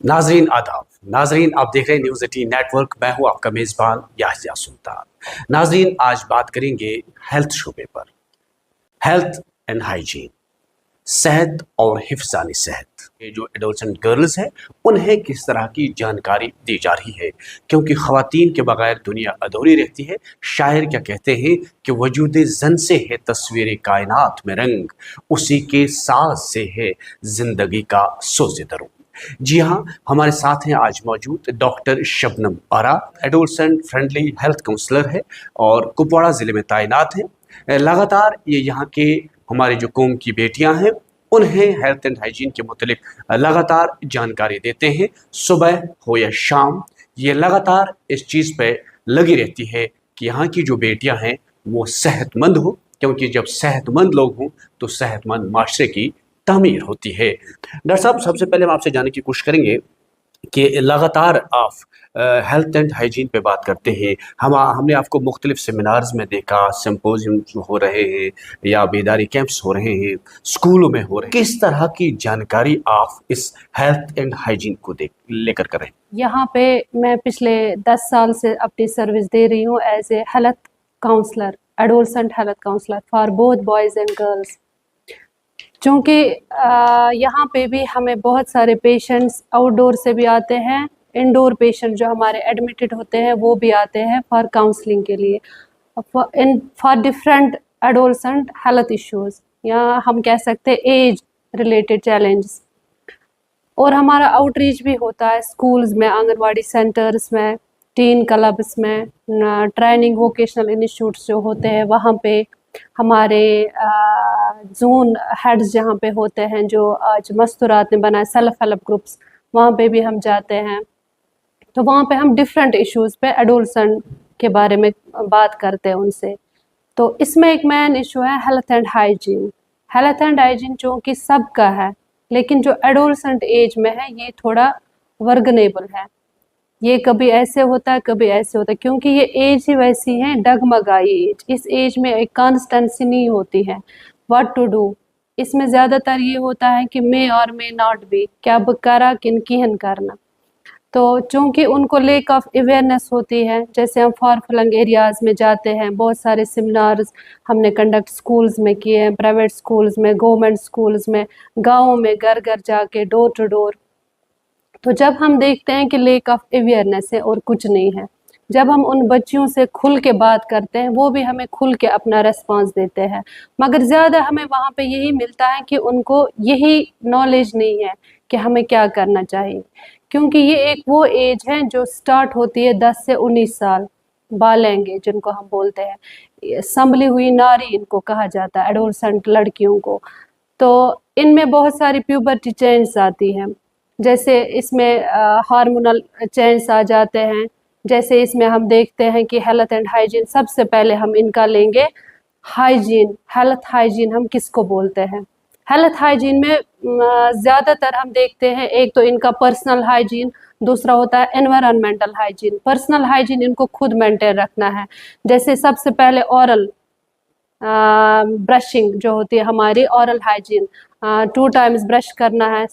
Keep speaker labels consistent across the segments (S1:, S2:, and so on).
S1: नाजरीन आदाब। नाजरीन आप देख रहे हैं न्यूज़ 18 नेटवर्क। मैं हूं आपका मेज़बान याहिया सुल्तान। नाजरीन आज बात करेंगे हेल्थ शोबे पर। हेल्थ एंड हाइजीन, सेहत और हिफ्ज़ानी सेहत। ये जो एडोलसेंट गर्ल्स हैं उन्हें किस तरह की जानकारी दी जा रही है, क्योंकि ख़वातीन के बगैर दुनिया अधूरी रहती है। शायर क्या कहते हैं कि वजूद ज़न से है तस्वीर कायनात में रंग, उसी के साज से है ज़िंदगी का सोज़े दरूं। जी हाँ, हमारे साथ हैं आज मौजूद डॉक्टर शबनम आरा, एडोलसेंट फ्रेंडली हेल्थ काउंसलर है और कुपवाड़ा ज़िले में तैनात हैं। लगातार ये यहाँ के हमारे जो कौम की बेटियाँ हैं उन्हें हेल्थ एंड हाइजीन के मुतलिक लगातार जानकारी देते हैं। सुबह हो या शाम ये लगातार इस चीज़ पे लगी रहती है कि यहाँ की जो बेटियाँ हैं वो सेहतमंद हो, क्योंकि जब सेहतमंद लोग हों तो सेहतमंद माशरे की तामीर होती है। डॉक्टर साहब, सबसे पहले हम आपसे जानने की कोशिश करेंगे कि लगातार आप हेल्थ एंड हाइजीन पे बात करते हैं। हमने आपको मुख्तलिफ सेमिनार्स में देखा, सिम्पोजियम हो रहे हैं या बेदारी कैंप्स हो रहे हैं, स्कूलों में हो रहे हैं। किस तरह की जानकारी आप इस हेल्थ एंड हाइजीन को लेकर कर रहे हैं?
S2: यहाँ पे मैं पिछले 10 साल से अपनी सर्विस दे रही हूँ as a health counsellor, adolescent health counsellor for both boys and girls. चूँकि यहाँ पे भी हमें बहुत सारे पेशेंट्स आउटडोर से भी आते हैं, इंडोर पेशेंट जो हमारे एडमिटेड होते हैं वो भी आते हैं फॉर काउंसलिंग के लिए, for different adolescent health issues, या हम कह सकते हैं एज रिलेटेड चैलेंजेस। और हमारा आउटरीच भी होता है स्कूल्स में, आंगनवाड़ी सेंटर्स में, टीन क्लब्स में, ट्रेनिंग वोकेशनल इंस्टीट्यूट्स जो होते हैं वहाँ पे, हमारे जोन हेड्स जहाँ पे होते हैं जो आज मस्तूरात ने बनाए सेल्फ हेल्प ग्रुप्स, वहाँ पे भी हम जाते हैं। तो वहाँ पे हम डिफरेंट इश्यूज़ पे एडोलसेंट के बारे में बात करते हैं उनसे। तो इसमें एक मेन इशू है health and hygiene. Health and hygiene जो कि सबका है, लेकिन जो एडोलसेंट एज में है ये थोड़ा वर्गनेबल है। ये कभी ऐसे होता है कभी ऐसे होता है, क्योंकि ये एज ही वैसी है, डगमगाई एज। इस एज में एक कॉन्स्टेंसी नहीं होती है व्हाट टू डू। इसमें ज़्यादातर ये होता है कि मे और मे नॉट बी, क्या बकरा किन किहन करना। तो चूँकि उनको लेक ऑफ अवेयरनेस होती है, जैसे हम फार फ्लंग एरियाज़ में जाते हैं, बहुत सारे सेमिनार्स हमने कंडक्ट स्कूल्स में किए हैं, प्राइवेट स्कूल्स में, गवर्नमेंट स्कूल्स में, गाँवों में घर घर जाके डोर टू डोर। तो जब हम देखते हैं कि लेक ऑफ अवेयरनेस है और कुछ नहीं है, जब हम उन बच्चियों से खुल के बात करते हैं वो भी हमें खुल के अपना रेस्पॉन्स देते हैं, मगर ज़्यादा हमें वहाँ पे यही मिलता है कि उनको यही नॉलेज नहीं है कि हमें क्या करना चाहिए। क्योंकि ये एक वो एज है जो स्टार्ट होती है 10 से 19 साल, बालेंगे जिनको हम बोलते हैं, संभली हुई नारी इनको कहा जाता है, एडोलसेंट लड़कियों को। तो इनमें बहुत सारी प्यूबर्टी चेंज आती हैं, जैसे इसमें हार्मोनल चेंज आ जाते हैं। जैसे इसमें हम देखते हैं कि हेल्थ एंड हाइजीन, सबसे पहले हम इनका लेंगे हाइजीन। हेल्थ हाइजीन हम किसको बोलते हैं? हेल्थ हाइजीन में ज़्यादातर हम देखते हैं, एक तो इनका पर्सनल हाइजीन, दूसरा होता है एनवायरनमेंटल हाइजीन। पर्सनल हाइजीन इनको खुद मेंटेन रखना है, जैसे सबसे पहले ऑरल ब्रशिंग जो होती है हमारी, ऑरल हाइजीन 2 टाइम्स ब्रश करना है,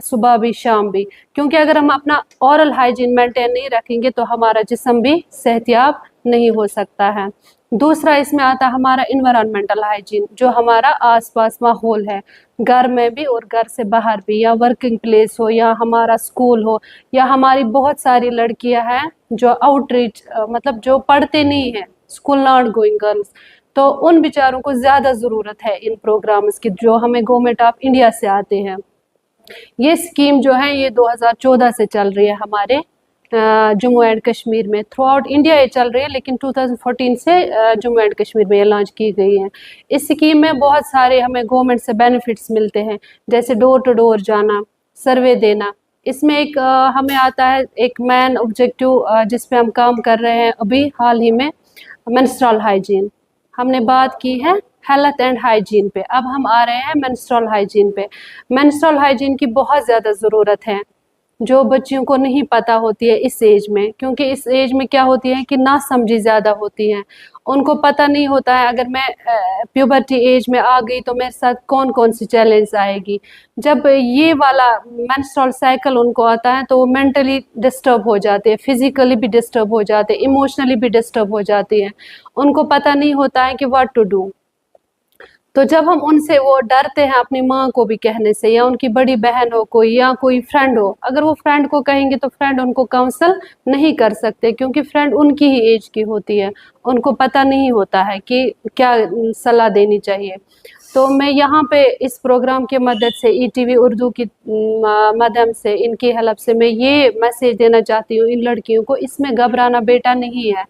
S2: सुबह भी शाम भी, क्योंकि अगर हम अपना ऑरल हाइजीन मेंटेन नहीं रखेंगे तो हमारा जिस्म भी सेहतियाब नहीं हो सकता है। दूसरा इसमें आता है हमारा इन्वायरमेंटल हाइजीन, जो हमारा आसपास माहौल है, घर में भी और घर से बाहर भी, या वर्किंग प्लेस हो या हमारा स्कूल हो, या हमारी बहुत सारी लड़कियां हैं जो आउटरीच मतलब जो पढ़ते नहीं हैं, स्कूल नॉट गोइंग गर्ल्स, तो उन बेचारों को ज़्यादा ज़रूरत है इन प्रोग्राम्स की जो हमें गवर्नमेंट ऑफ इंडिया से आते हैं। ये स्कीम जो है ये 2014 से चल रही है हमारे जम्मू एंड कश्मीर में, थ्रू आउट इंडिया ये चल रही है, लेकिन 2014 से जम्मू एंड कश्मीर में ये लॉन्च की गई है। इस स्कीम में बहुत सारे हमें गवर्नमेंट से बेनिफिट्स मिलते हैं, जैसे डोर टू डोर जाना, सर्वे देना। इसमें एक हमें आता है एक मेन ऑब्जेक्टिव जिस पे हम काम कर रहे हैं अभी हाल ही में, मेंस्ट्रुअल हाइजीन। हमने बात की है हेल्थ एंड हाइजीन पे, अब हम आ रहे हैं मेंस्ट्रुअल हाइजीन पे। मेंस्ट्रुअल हाइजीन की बहुत ज़्यादा ज़रूरत है जो बच्चियों को नहीं पता होती है इस एज में, क्योंकि इस एज में क्या होती है कि ना समझी ज़्यादा होती हैं, उनको पता नहीं होता है अगर मैं प्यूबर्टी एज में आ गई तो मेरे साथ कौन कौन सी चैलेंज आएगी। जब ये वाला मेंस्ट्रुअल साइकिल उनको आता है तो वो मेंटली डिस्टर्ब हो जाते हैं, फिजिकली भी डिस्टर्ब हो जाते हैं, इमोशनली भी डिस्टर्ब हो जाती हैं, उनको पता नहीं होता है कि व्हाट टू डू। तो जब हम उनसे वो डरते हैं अपनी माँ को भी कहने से, या उनकी बड़ी बहन हो कोई, या कोई फ्रेंड हो, अगर वो फ्रेंड को कहेंगे तो फ्रेंड उनको काउंसल नहीं कर सकते, क्योंकि फ्रेंड उनकी ही एज की होती है, उनको पता नहीं होता है कि क्या सलाह देनी चाहिए। तो मैं यहाँ पे इस प्रोग्राम की मदद से, ईटीवी उर्दू की माध्यम से, इनकी हेल्प से मैं ये मैसेज देना चाहती हूँ इन लड़कियों को, इसमें घबराना बेटा नहीं है।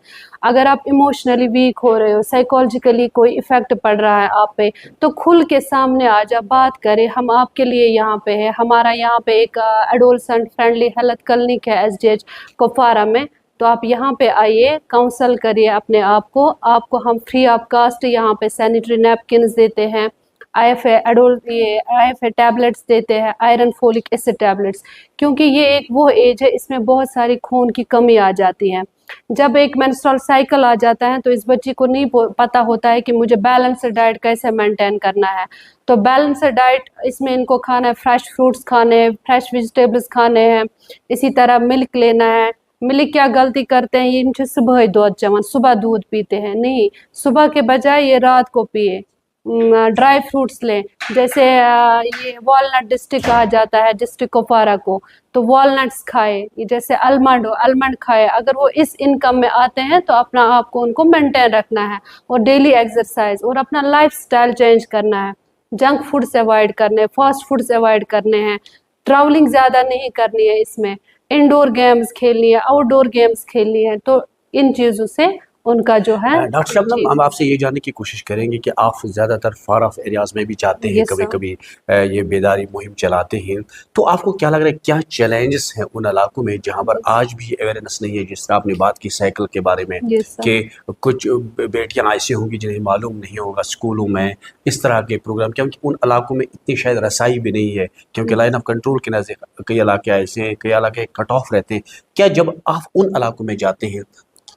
S2: अगर आप इमोशनली वीक हो रहे हो, साइकोलॉजिकली कोई इफेक्ट पड़ रहा है आप पे, तो खुल के सामने आ जा, बात करें, हम आपके लिए यहाँ पे है। हमारा यहाँ पे एक एडोलसेंट फ्रेंडली हेल्थ क्लिनिक है एसडीएच कुपवारा में, तो आप यहाँ पे आइए, काउंसल करिए अपने आप को। आपको हम फ्री ऑफ कास्ट यहाँ पे सैनिटरी नैपकिन्स देते हैं, आईएफए टैबलेट्स देते हैं, आयरन फोलिक एसिड टैबलेट्स, क्योंकि ये एक वो एज है इसमें बहुत सारी खून की कमी आ जाती है। जब एक मेंस्ट्रुअल साइकिल आ जाता है तो इस बच्ची को नहीं पता होता है कि मुझे बैलेंस डाइट कैसे मेंटेन करना है। तो बैलेंस डाइट इसमें इनको खाना है, फ्रेश फ्रूट्स खाने हैं, फ्रेश वेजिटेबल्स खाने हैं, इसी तरह मिल्क लेना है। मिल्क क्या गलती करते हैं, ये इनसे सुबह दूध चमन, सुबह दूध पीते हैं, नहीं, सुबह के बजाय ये रात को पिए। ड्राई फ्रूट्स लें, जैसे ये वॉलनट डिस्ट्रिक्ट कहा जाता है डिस्ट्रिक्ट कुपवारा को, तो वॉलनट्स खाए, जैसे आलमंड हो, आलमंड खाए। अगर वो इस इनकम में आते हैं तो अपना आप को उनको मेंटेन रखना है, और डेली एक्सरसाइज, और अपना लाइफ स्टाइल चेंज करना है। जंक फूड से अवॉइड करने हैं, फास्ट फूड से अवॉइड करने हैं, ट्रैवलिंग ज़्यादा नहीं करनी है, इसमें इंडोर गेम्स खेलनी है, आउटडोर गेम्स खेलनी है। तो इन चीज़ों से उनका जो है।
S1: डॉक्टर शबनम, हम आपसे ये जानने की कोशिश करेंगे कि आप ज़्यादातर फार ऑफ एरियाज़ में भी जाते हैं,
S2: Yes,
S1: कभी
S2: sir.
S1: कभी ये बेदारी मुहिम चलाते हैं, तो आपको क्या लग रहा है क्या चैलेंजेस हैं उन इलाकों में जहाँ पर आज भी अवेयरनेस नहीं है? जिस तरह आपने बात की साइकिल के बारे में,
S2: Yes, sir.
S1: कि कुछ बेटियां ऐसी होंगी जिन्हें मालूम नहीं होगा स्कूलों में इस तरह के प्रोग्राम, क्योंकि उन इलाकों में इतनी शायद रसाई भी नहीं है, क्योंकि लाइन ऑफ कंट्रोल के नज़दीक कई इलाके ऐसे हैं, कई इलाके कट ऑफ रहते हैं। क्या जब आप उन इलाकों में जाते हैं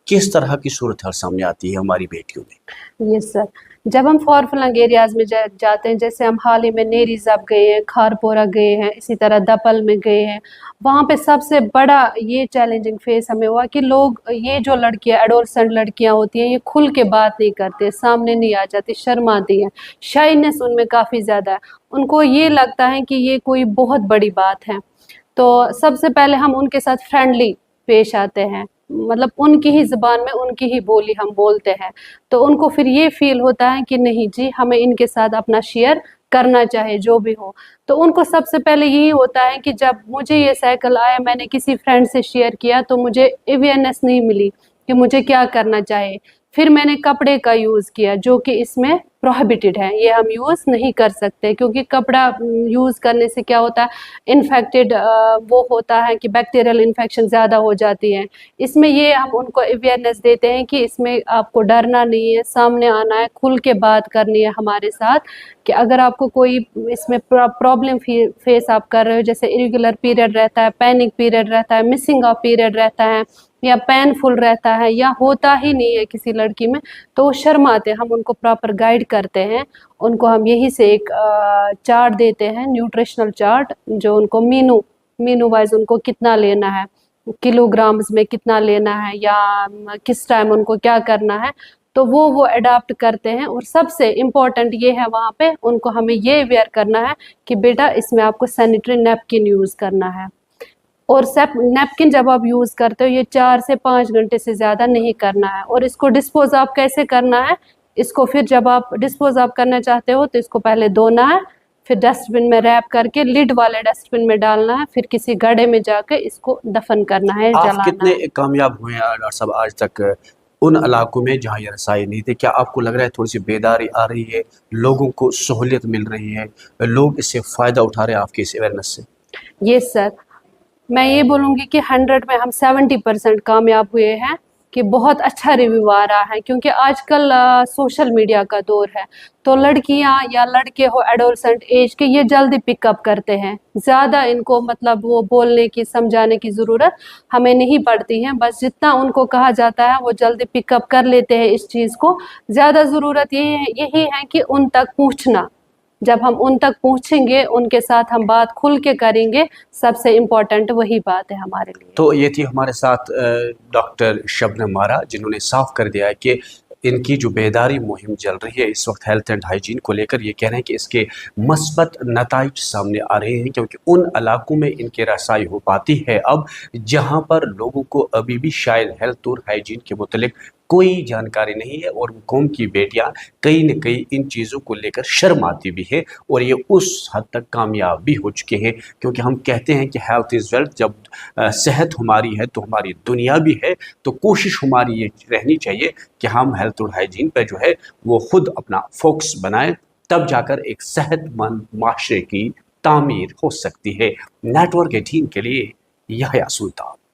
S1: किस तरह की सूरत हाल सामने आती है हमारी बेटियों में?
S2: यस सर, जब हम फॉर फ्लंग एरियाज में जाते हैं, जैसे हम हाल ही में नेरी जब गए हैं, खारपोरा गए हैं, इसी तरह दपल में गए हैं, वहाँ पे सबसे बड़ा ये चैलेंजिंग फेस हमें हुआ कि लोग, ये जो लड़कियाँ एडोलसेंट लड़कियाँ होती हैं, ये खुल के बात नहीं करते, सामने नहीं आ जाती, शर्माती हैं, शाइनेस उनमें काफ़ी ज़्यादा है। उनको ये लगता है कि ये कोई बहुत बड़ी बात है। तो सबसे पहले हम उनके साथ फ्रेंडली पेश आते हैं, मतलब उनकी ही ज़ुबान में उनकी ही बोली हम बोलते हैं, तो उनको फिर ये फील होता है कि नहीं जी, हमें इनके साथ अपना शेयर करना चाहे जो भी हो। तो उनको सबसे पहले यही होता है कि जब मुझे ये साइकिल आया, मैंने किसी फ्रेंड से शेयर किया तो मुझे अवेयरनेस नहीं मिली कि मुझे क्या करना चाहिए। फिर मैंने कपड़े का यूज़ किया जो कि इसमें प्रोहिबिटेड है, ये हम यूज़ नहीं कर सकते, क्योंकि कपड़ा यूज़ करने से क्या होता है, इन्फेक्टेड वो होता है कि बैक्टीरियल इन्फेक्शन ज़्यादा हो जाती है। इसमें ये हम उनको अवेयरनेस देते हैं कि इसमें आपको डरना नहीं है, सामने आना है, खुल के बात करनी है हमारे साथ, कि अगर आपको कोई इसमें प्रॉब्लम फेस आप कर रहे हो, जैसे इरेगुलर पीरियड रहता है, पैनिक पीरियड रहता है, मिसिंग ऑफ पीरियड रहता है, या पेनफुल रहता है, या होता ही नहीं है किसी लड़की में, तो वो शर्माते हैं, हम उनको प्रॉपर गाइड करते हैं। उनको हम यही से एक चार्ट देते हैं, न्यूट्रिशनल चार्ट, जो उनको मीनू वाइज उनको कितना लेना है, किलोग्राम्स में कितना लेना है, या किस टाइम उनको क्या करना है, तो वो अडाप्ट करते हैं। और सबसे इम्पोर्टेंट ये है, वहाँ पे उनको हमें ये अवेयर करना है कि बेटा इसमें आपको सैनिटरी नैपकिन यूज़ करना है, और नैपकिन जब आप यूज़ करते हो ये 4 से 5 घंटे से ज़्यादा नहीं करना है। और इसको डिस्पोज आप कैसे करना है, इसको फिर जब आप डिस्पोज आप करना चाहते हो तो इसको पहले धोना है, फिर डस्टबिन में रैप करके लिड वाले डस्टबिन में डालना है, फिर किसी गड्ढे में जाकर इसको दफन करना है,
S1: आप
S2: जलाना
S1: कितने
S2: है।
S1: कामयाब हुए हैं डॉक्टर साहब आज तक उन इलाकों में जहाँ ये रसाई नहीं थे? क्या आपको लग रहा है थोड़ी सी बेदारी आ रही है, लोगों को सहूलियत मिल रही है, लोग इससे फ़ायदा उठा रहे हैं आपके इस अवेयरनेस से?
S2: ये सर, मैं ये बोलूँगी कि 100 में हम 70% कामयाब हुए हैं। कि बहुत अच्छा रिव्यू आ रहा है, क्योंकि आजकल सोशल मीडिया का दौर है, तो लड़कियां या लड़के हो एडोलसेंट एज के, ये जल्दी पिकअप करते हैं, ज़्यादा इनको मतलब वो बोलने की समझाने की ज़रूरत हमें नहीं पड़ती है, बस जितना उनको कहा जाता है वो जल्दी पिकअप कर लेते हैं इस चीज़ को। ज़्यादा ज़रूरत यही है कि उन तक पहुंचना, जब हम उन तक पहुंचेंगे, उनके साथ हम बात खुल के करेंगे, सबसे इम्पोर्टेंट वही बात है हमारे लिए।
S1: तो ये थी हमारे साथ डॉक्टर शबनम आरा, जिन्होंने साफ कर दिया है कि इनकी जो बेदारी मुहिम चल रही है इस वक्त हेल्थ एंड हाइजीन को लेकर, ये कह रहे हैं कि इसके मस्बत नताइज सामने आ रहे हैं, क्योंकि उन इलाकों में इनकी रसाई हो पाती है अब जहां पर लोगों को अभी भी शायद हेल्थ और हाइजीन के मुतलिक कोई जानकारी नहीं है, और कौम की बेटियां कहीं न कहीं इन चीज़ों को लेकर शर्माती भी है, और ये उस हद तक कामयाब भी हो चुके हैं, क्योंकि हम कहते हैं कि हेल्थ इज़ वेल्थ। जब सेहत हमारी है तो हमारी दुनिया भी है। तो कोशिश हमारी ये रहनी चाहिए कि हम हेल्थ और हाइजीन पे जो है वो खुद अपना फोकस बनाएं, तब जाकर एक सेहतमंद माशरे की तामीर हो सकती है। नेटवर्क 18 के लिए याह्या सुल्तान।